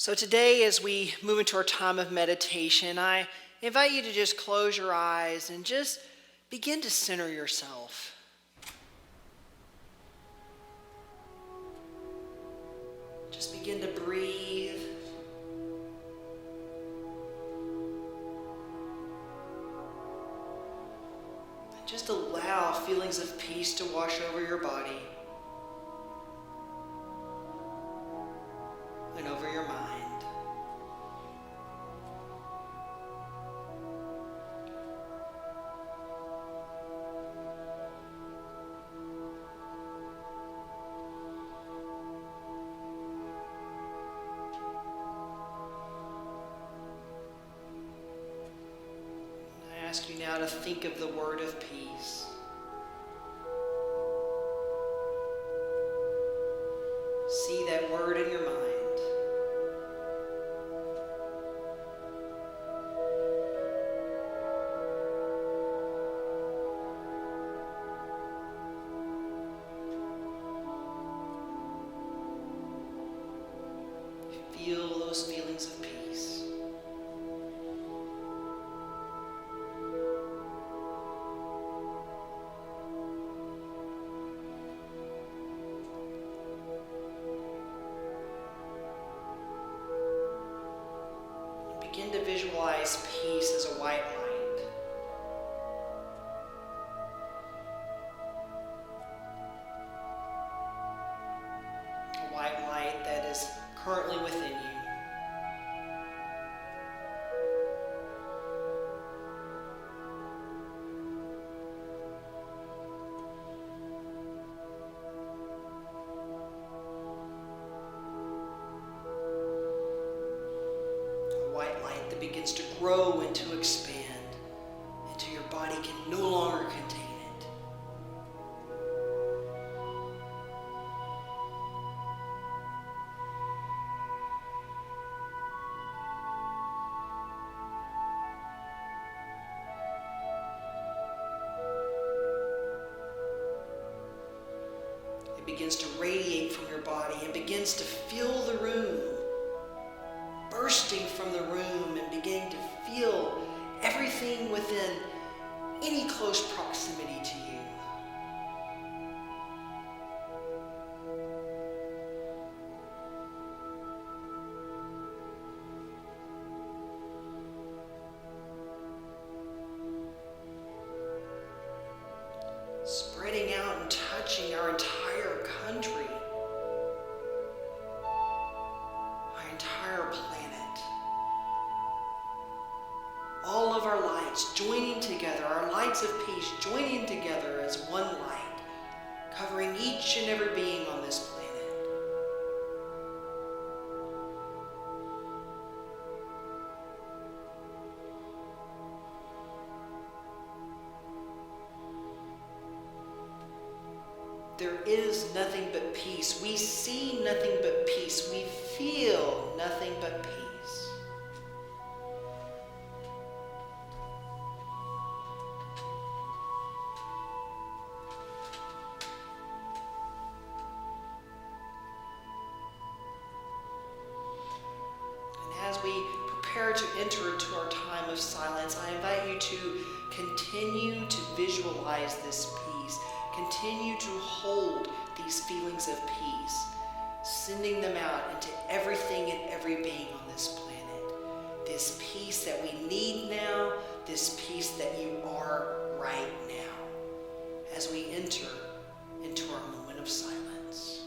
So today, as we move into our time of meditation, I invite you to just close your eyes and just begin to center yourself. Just begin to breathe. And just allow feelings of peace to wash over your body and over your mind. I ask you now to think of the word of peace. See that word in your mind. Feel those feelings of peace. Begin to visualize peace as a white light. A white light that is currently within you. A white light that begins to grow and to expand until your body can no longer contain it. It begins to radiate from your body and begins to fill the room, bursting from the room and beginning to feel everything within any close proximity to you. Spreading out and touching our entire country, our entire planet. All of our lights joining together, our lights of peace joining together as one light, covering each and every being on this planet. There is nothing but peace. We see nothing but peace. We feel nothing but peace. And as we prepare to enter into our time of silence, I invite you to continue to visualize this peace. Continue to hold these feelings of peace, sending them out into everything and every being on this planet. This peace that we need now, this peace that you are right now, as we enter into our moment of silence.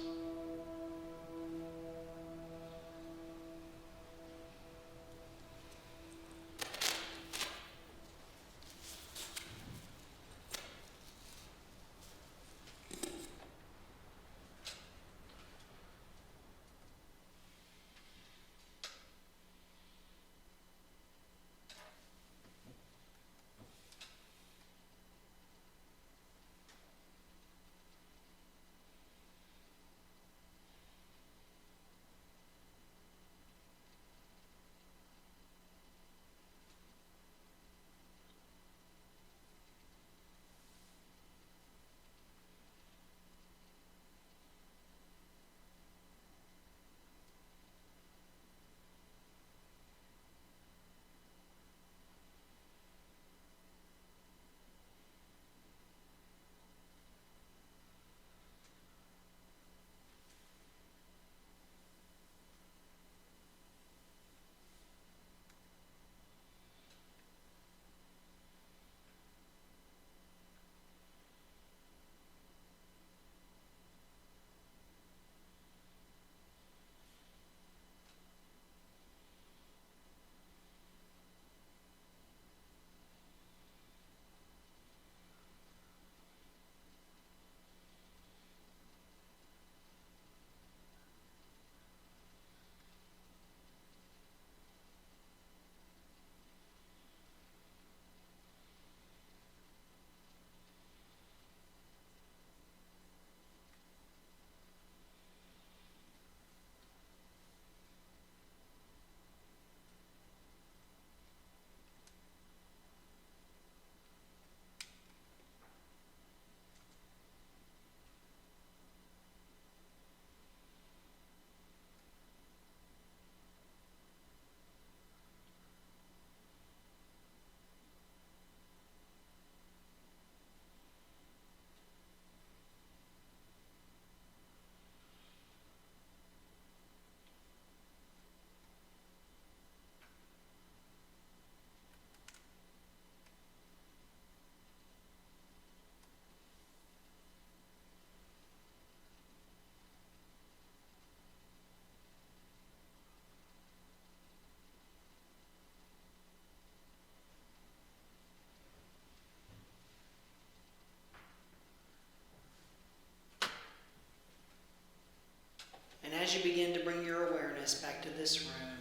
as you begin to bring your awareness back to this room,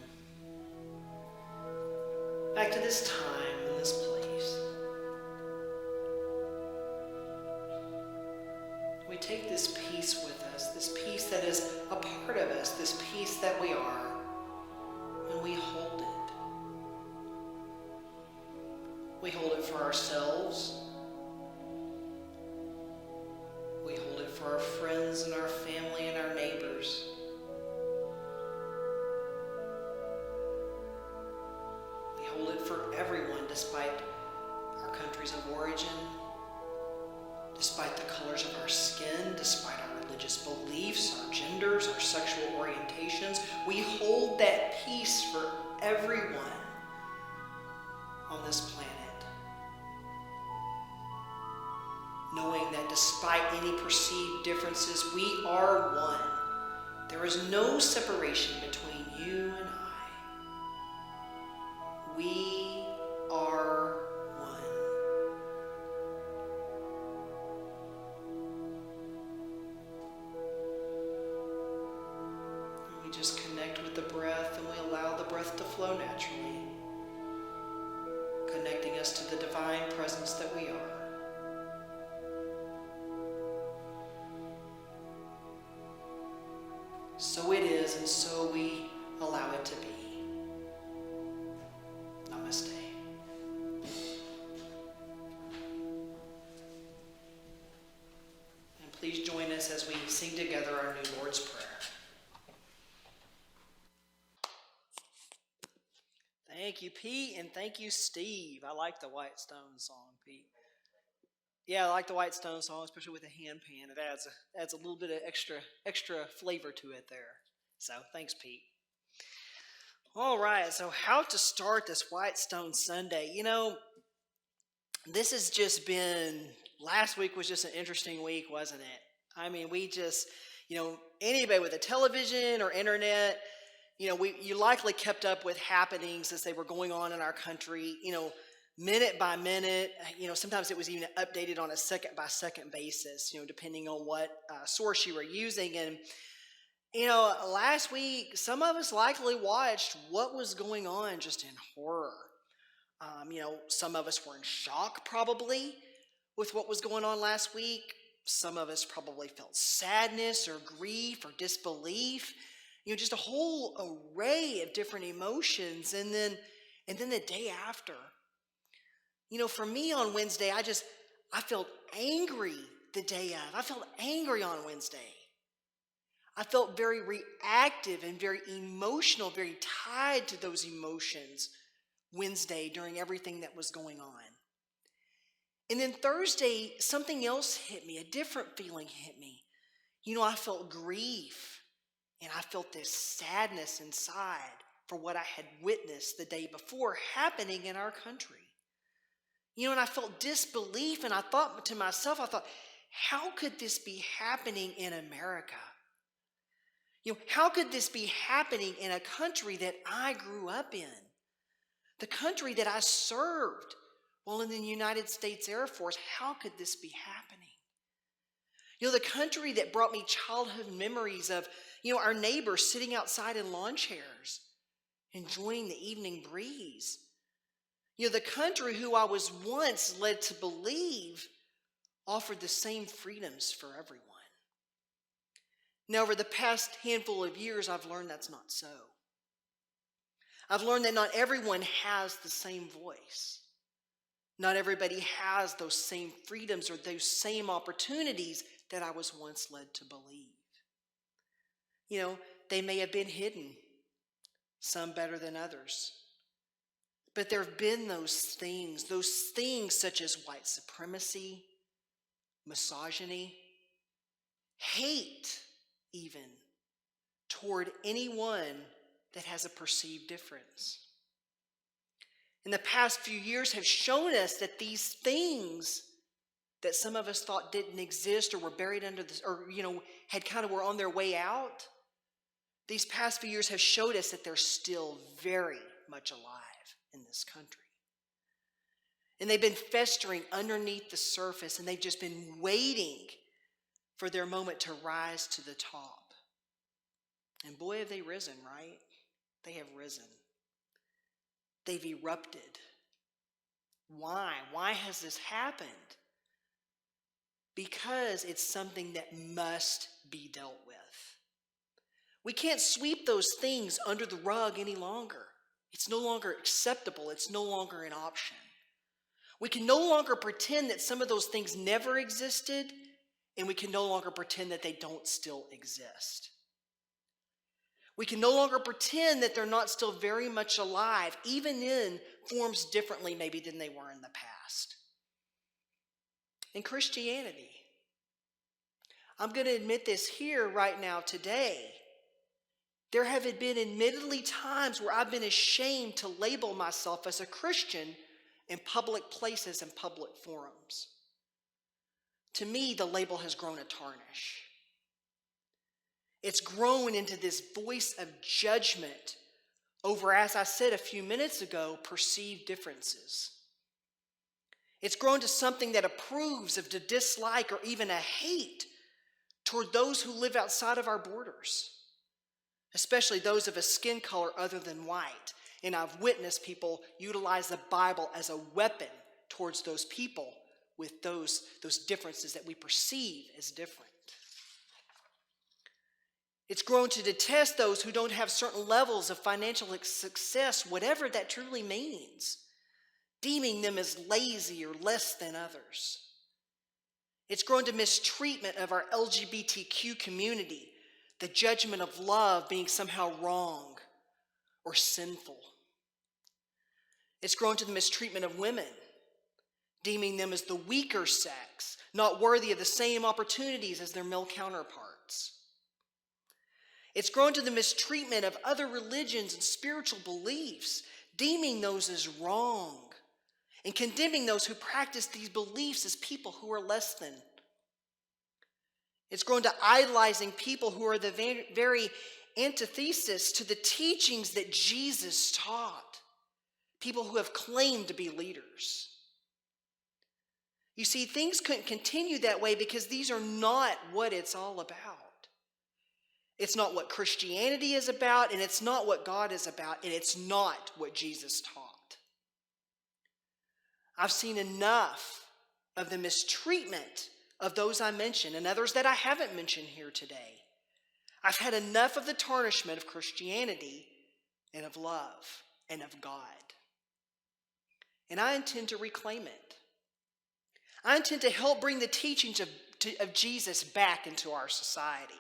back to this time and this place, we take this peace with us, this peace that is a part of us, this peace that we are, and we hold it. We hold it for ourselves. We hold it for our friends and our family and our neighbors. We hold it for everyone, despite our countries of origin, despite the colors of our skin, despite our religious beliefs, our genders, our sexual orientations. We hold that peace for everyone on this planet, knowing that despite any perceived differences, we are one. There is no separation between you and I. We are one. And we just connect with the breath, and we allow the breath to flow naturally, connecting us to the divine presence that we are. So it is, and so we allow it to be. Namaste. And please join us as we sing together our new Lord's Prayer. Thank you, Pete, and thank you, Steve. I like the White Stone song, Pete. Yeah, I like the White Stone song, especially with the handpan. It adds a little bit of extra flavor to it there. So thanks, Pete. All right, so how to start this White Stone Sunday? You know, this has just been, last week was just an interesting week, wasn't it? I mean, we just, anybody with a television or internet, you likely kept up with happenings as they were going on in our country, minute by minute. Sometimes it was even updated on a second by second basis, depending on what source you were using. And, last week, some of us likely watched what was going on just in horror. Some of us were in shock probably with what was going on last week. Some of us probably felt sadness or grief or disbelief, just a whole array of different emotions. And then the day after, for me on Wednesday, I felt angry the day of. I felt angry on Wednesday. I felt very reactive and very emotional, very tied to those emotions Wednesday during everything that was going on. And then Thursday, something else hit me, a different feeling hit me. I felt grief, and I felt this sadness inside for what I had witnessed the day before happening in our country. And I felt disbelief, and I thought to myself, how could this be happening in America? How could this be happening in a country that I grew up in? The country that I served while in the United States Air Force. How could this be happening? The country that brought me childhood memories of, our neighbors sitting outside in lawn chairs, enjoying the evening breeze. The country who I was once led to believe offered the same freedoms for everyone. Now, over the past handful of years, I've learned that's not so. I've learned that not everyone has the same voice. Not everybody has those same freedoms or those same opportunities that I was once led to believe. They may have been hidden, some better than others. But there have been those things such as white supremacy, misogyny, hate even, toward anyone that has a perceived difference. In the past few years have shown us that these things that some of us thought didn't exist or were buried under this, or, were on their way out, these past few years have showed us that they're still very much alive in this country. And they've been festering underneath the surface, and they've just been waiting for their moment to rise to the top. And boy, have they risen, right? They have risen. They've erupted. Why? Why has this happened? Because it's something that must be dealt with. We can't sweep those things under the rug any longer. It's no longer acceptable. It's no longer an option. We can no longer pretend that some of those things never existed, and we can no longer pretend that they don't still exist. We can no longer pretend that they're not still very much alive, even in forms differently maybe than they were in the past. In Christianity, I'm going to admit this here right now today. There have been admittedly times where I've been ashamed to label myself as a Christian in public places and public forums. To me, the label has grown a tarnish. It's grown into this voice of judgment over, as I said a few minutes ago, perceived differences. It's grown to something that approves of the dislike or even a hate toward those who live outside of our borders, especially those of a skin color other than white. And I've witnessed people utilize the Bible as a weapon towards those people with those differences that we perceive as different. It's grown to detest those who don't have certain levels of financial success, whatever that truly means, deeming them as lazy or less than others. It's grown to mistreatment of our LGBTQ community, the judgment of love being somehow wrong or sinful. It's grown to the mistreatment of women, deeming them as the weaker sex, not worthy of the same opportunities as their male counterparts. It's grown to the mistreatment of other religions and spiritual beliefs, deeming those as wrong and condemning those who practice these beliefs as people who are less than. It's grown to idolizing people who are the very antithesis to the teachings that Jesus taught, people who have claimed to be leaders. You see, things couldn't continue that way because these are not what it's all about. It's not what Christianity is about, and it's not what God is about, and it's not what Jesus taught. I've seen enough of the mistreatment of those I mentioned and others that I haven't mentioned here today. I've had enough of the tarnishment of Christianity and of love and of God. And I intend to reclaim it. I intend to help bring the teachings of Jesus back into our society.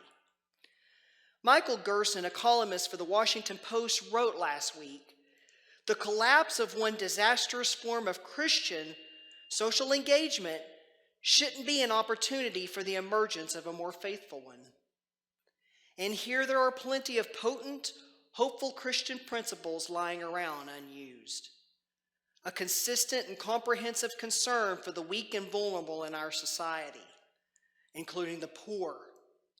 Michael Gerson, a columnist for the Washington Post, wrote last week, "The collapse of one disastrous form of Christian social engagement shouldn't be an opportunity for the emergence of a more faithful one. And here there are plenty of potent, hopeful Christian principles lying around unused. A consistent and comprehensive concern for the weak and vulnerable in our society, including the poor,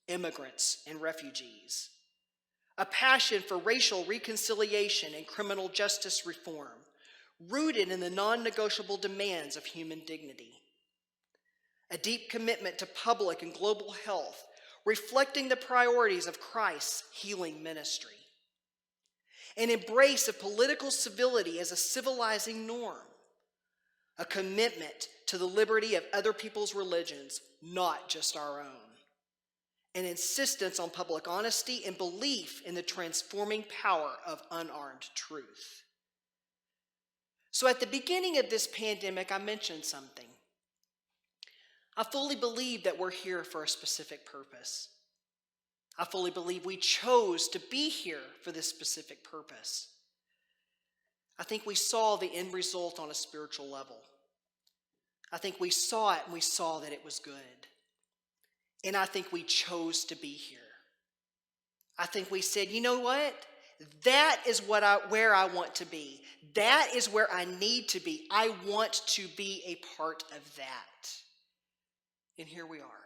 immigrants, and refugees. A passion for racial reconciliation and criminal justice reform, rooted in the non-negotiable demands of human dignity. A deep commitment to public and global health, reflecting the priorities of Christ's healing ministry. An embrace of political civility as a civilizing norm. A commitment to the liberty of other people's religions, not just our own. An insistence on public honesty and belief in the transforming power of unarmed truth." So at the beginning of this pandemic, I mentioned something. I fully believe that we're here for a specific purpose. I fully believe we chose to be here for this specific purpose. I think we saw the end result on a spiritual level. I think we saw it and we saw that it was good. And I think we chose to be here. I think we said, you know what? That is where I want to be. That is where I need to be. I want to be a part of that. And here we are.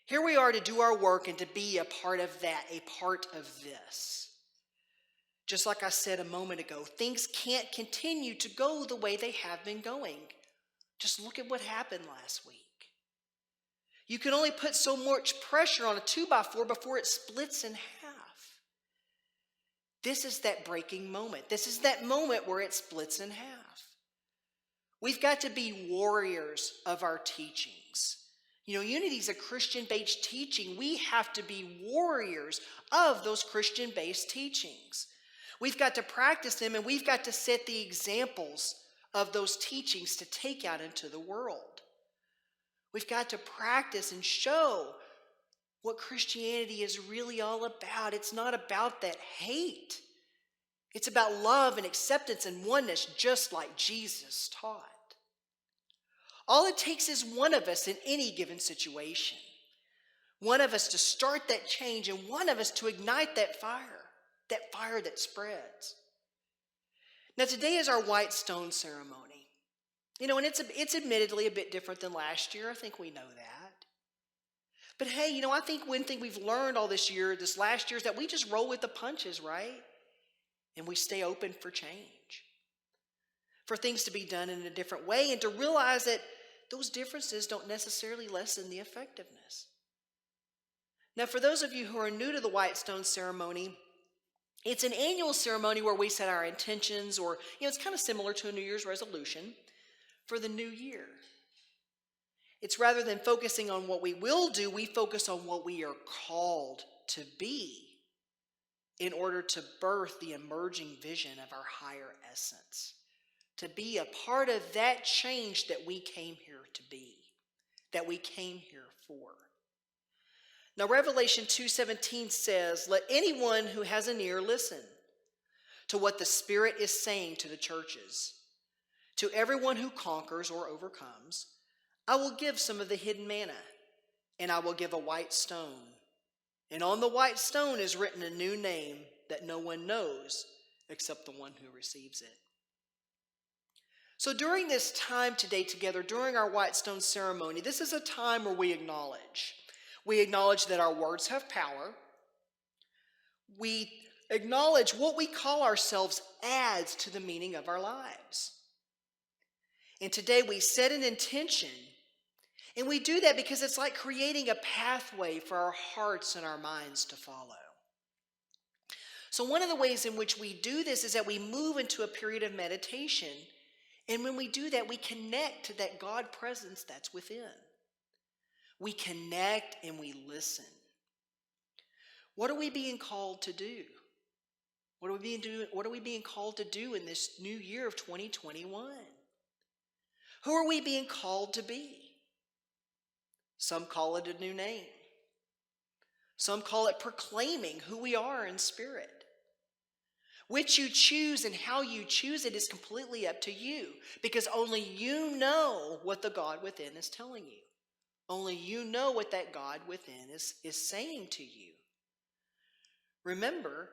Here we are to do our work and to be a part of that, a part of this. Just like I said a moment ago, things can't continue to go the way they have been going. Just look at what happened last week. You can only put so much pressure on a 2x4 before it splits in half. This is that breaking moment. This is that moment where it splits in half. We've got to be warriors of our teachings. You know, unity is a Christian-based teaching. We have to be warriors of those Christian-based teachings. We've got to practice them, and we've got to set the examples of those teachings to take out into the world. We've got to practice and show what Christianity is really all about. It's not about that hate. It's about love and acceptance and oneness, just like Jesus taught. All it takes is one of us in any given situation. One of us to start that change, and one of us to ignite that fire that spreads. Now today is our white stone ceremony. You know, and it's admittedly a bit different than last year. I think we know that. But hey, you know, I think one thing we've learned all this last year, is that we just roll with the punches, right? And we stay open for change, for things to be done in a different way, and to realize that those differences don't necessarily lessen the effectiveness. Now, for those of you who are new to the White Stone Ceremony, it's an annual ceremony where we set our intentions, or, you know, it's kind of similar to a New Year's resolution for the new year. It's rather than focusing on what we will do, we focus on what we are called to be in order to birth the emerging vision of our higher essence, to be a part of that change that we came here to be, that we came here for. Now, Revelation 2:17 says, "Let anyone who has an ear listen to what the Spirit is saying to the churches. To everyone who conquers or overcomes, I will give some of the hidden manna, and I will give a white stone. And on the white stone is written a new name that no one knows except the one who receives it." So during this time today together, during our white stone ceremony, this is a time where we acknowledge. We acknowledge that our words have power. We acknowledge what we call ourselves adds to the meaning of our lives. And today we set an intention, and we do that because it's like creating a pathway for our hearts and our minds to follow. So one of the ways in which we do this is that we move into a period of meditation. And when we do that, we connect to that God presence that's within. We connect and we listen. What are we being called to do? What are we being called to do in this new year of 2021? Who are we being called to be? Some call it a new name. Some call it proclaiming who we are in spirit. Which you choose and how you choose it is completely up to you, because only you know what the God within is telling you. Only you know what that God within is saying to you. Remember,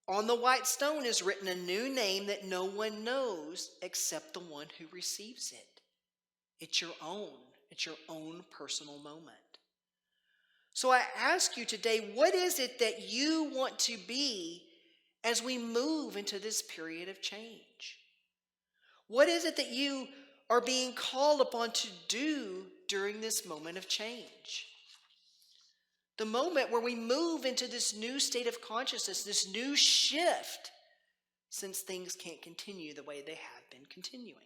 on the white stone is written a new name that no one knows except the one who receives it. It's your own. It's your own personal moment. So I ask you today, what is it that you want to be as we move into this period of change? What is it that you are being called upon to do during this moment of change? The moment where we move into this new state of consciousness, this new shift, since things can't continue the way they have been continuing.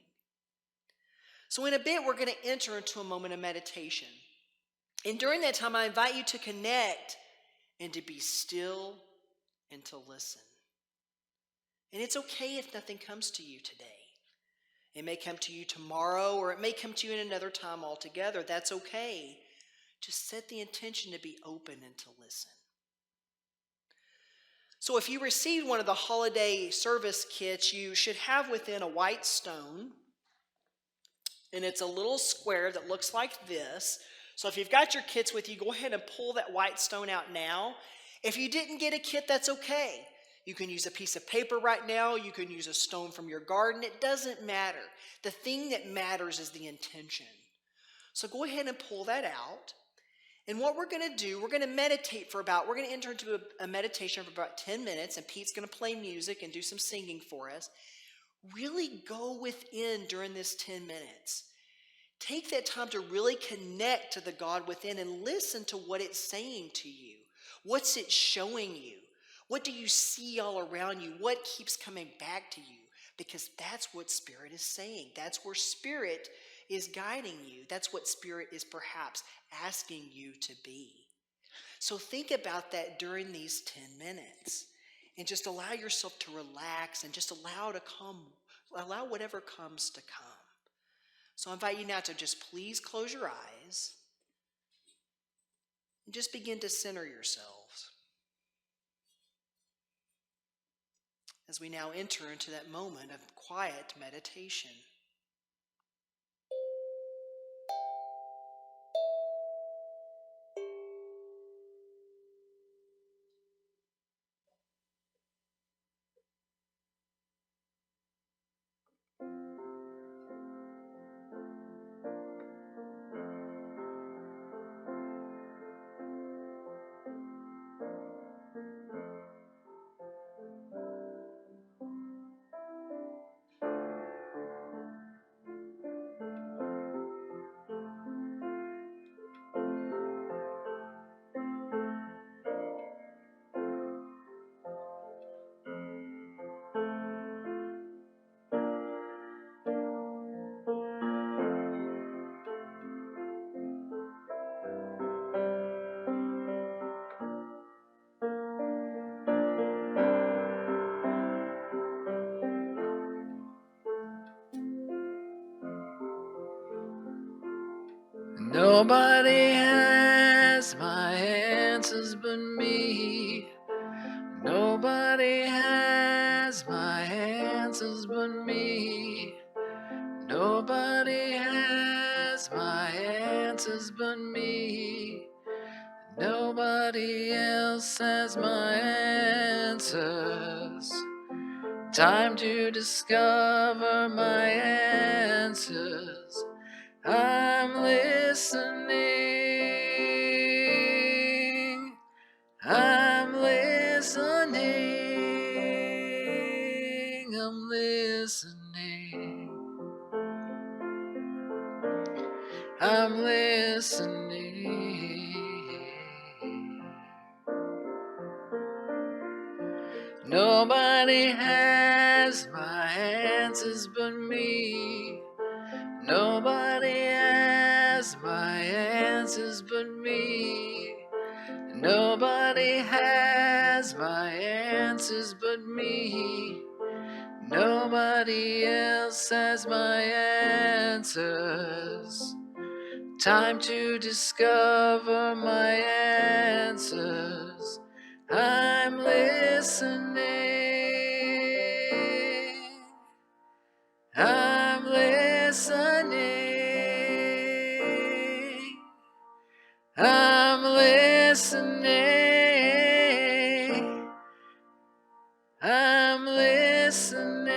So in a bit, we're going to enter into a moment of meditation. And during that time, I invite you to connect and to be still and to listen. And it's okay if nothing comes to you today. It may come to you tomorrow, or it may come to you in another time altogether. That's okay. Just set the intention to be open and to listen. So if you received one of the holiday service kits, you should have within a white stone. And it's a little square that looks like this. So if you've got your kits with you, go ahead and pull that white stone out now. If you didn't get a kit, that's okay. You can use a piece of paper right now. You can use a stone from your garden. It doesn't matter. The thing that matters is the intention. So go ahead and pull that out. And what we're going to do, we're going to meditate we're going to enter into a meditation for about 10 minutes, and Pete's going to play music and do some singing for us. Really go within during this 10 minutes. Take that time to really connect to the God within and listen to what it's saying to you. What's it showing you? What do you see all around you? What keeps coming back to you? Because that's what Spirit is saying. That's where Spirit is guiding you. That's what Spirit is perhaps asking you to be. So think about that during these 10 minutes and just allow yourself to relax and just allow whatever comes to come. So I invite you now to just please close your eyes and just begin to center yourselves as we now enter into that moment of quiet meditation. Nobody has my answers but me. Nobody has my answers but me. Nobody has my answers but me. Nobody else has my answers. Time to discover my answers. I'm listening. I'm listening. I'm listening. I'm listening. Nobody has my answers but me. Nobody has my answers but me. Nobody has my answers but me. Nobody else has my answers. Time to discover my answers. I'm listening. I'm listening. I'm listening. I'm listening.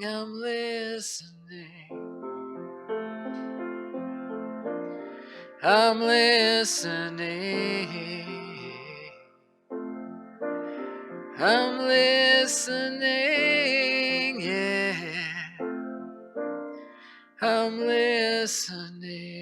I'm listening. I'm listening. I'm listening, yeah. I'm listening.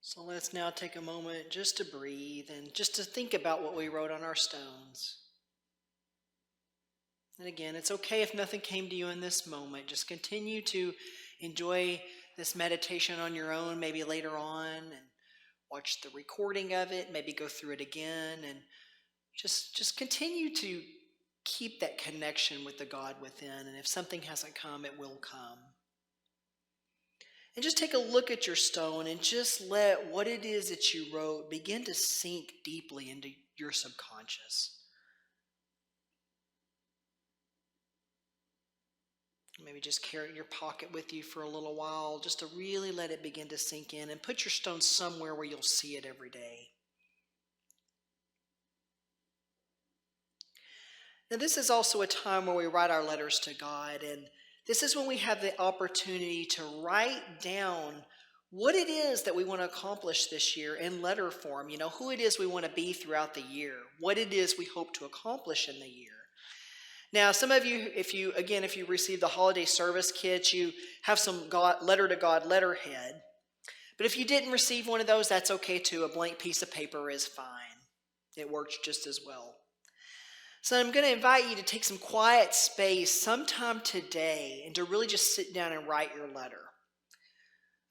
So let's now take a moment just to breathe and just to think about what we wrote on our stones. And again, it's okay if nothing came to you in this moment. Just continue to enjoy this meditation on your own, maybe later on, and watch the recording of it, maybe go through it again, and just continue to keep that connection with the God within. And if something hasn't come, it will come. And just take a look at your stone and just let what it is that you wrote begin to sink deeply into your subconscious. Maybe just carry it in your pocket with you for a little while, just to really let it begin to sink in, and put your stone somewhere where you'll see it every day. Now, this is also a time where we write our letters to God, and this is when we have the opportunity to write down what it is that we want to accomplish this year in letter form. You know, who it is we want to be throughout the year, what it is we hope to accomplish in the year. Now, some of you, if you received the holiday service kits, you have some letter to God letterhead. But if you didn't receive one of those, that's okay too. A blank piece of paper is fine. It works just as well. So I'm going to invite you to take some quiet space sometime today and to really just sit down and write your letter.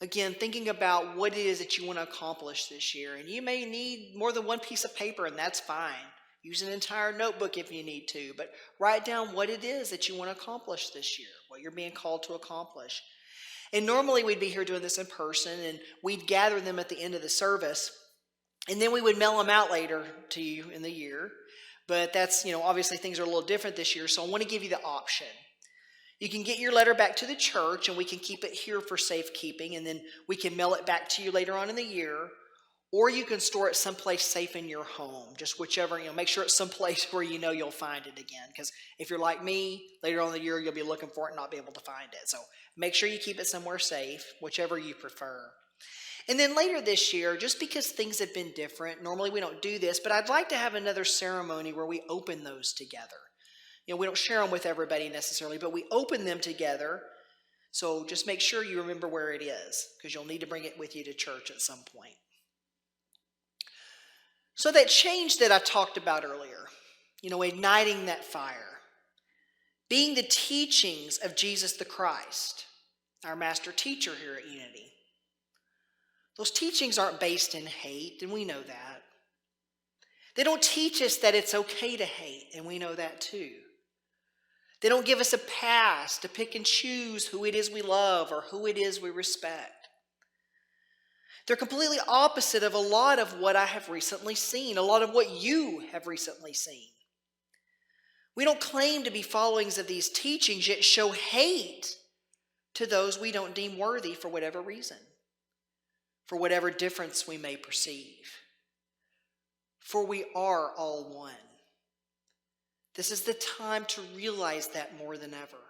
Again, thinking about what it is that you want to accomplish this year. And you may need more than one piece of paper, and that's fine. Use an entire notebook if you need to, but write down what it is that you want to accomplish this year, what you're being called to accomplish. And normally we'd be here doing this in person, and we'd gather them at the end of the service, and then we would mail them out later to you in the year. But that's, obviously things are a little different this year, so I want to give you the option. You can get your letter back to the church, and we can keep it here for safekeeping, and then we can mail it back to you later on in the year. Or you can store it someplace safe in your home, just whichever, make sure it's someplace where you'll find it again. Because if you're like me, later on in the year, you'll be looking for it and not be able to find it. So make sure you keep it somewhere safe, whichever you prefer. And then later this year, just because things have been different, normally we don't do this, but I'd like to have another ceremony where we open those together. We don't share them with everybody necessarily, but we open them together. So just make sure you remember where it is, because you'll need to bring it with you to church at some point. So that change that I talked about earlier, igniting that fire, being the teachings of Jesus the Christ, our master teacher here at Unity. Those teachings aren't based in hate, and we know that. They don't teach us that it's okay to hate, and we know that too. They don't give us a pass to pick and choose who it is we love or who it is we respect. They're completely opposite of a lot of what I have recently seen, a lot of what you have recently seen. We don't claim to be followers of these teachings, yet show hate to those we don't deem worthy for whatever reason, for whatever difference we may perceive. For we are all one. This is the time to realize that more than ever.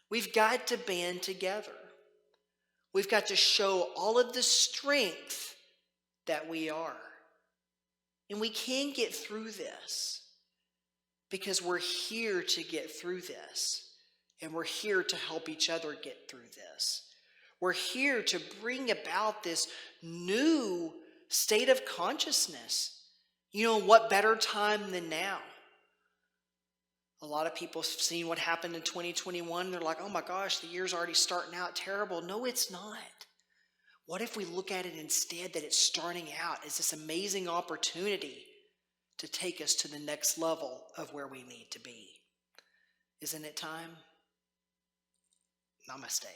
We've got to band together. We've got to show all of the strength that we are. And we can get through this because we're here to get through this. And we're here to help each other get through this. We're here to bring about this new state of consciousness. What better time than now? A lot of people have seen what happened in 2021. They're like, oh my gosh, the year's already starting out terrible. No, it's not. What if we look at it instead that it's starting out as this amazing opportunity to take us to the next level of where we need to be? Isn't it time? Namaste.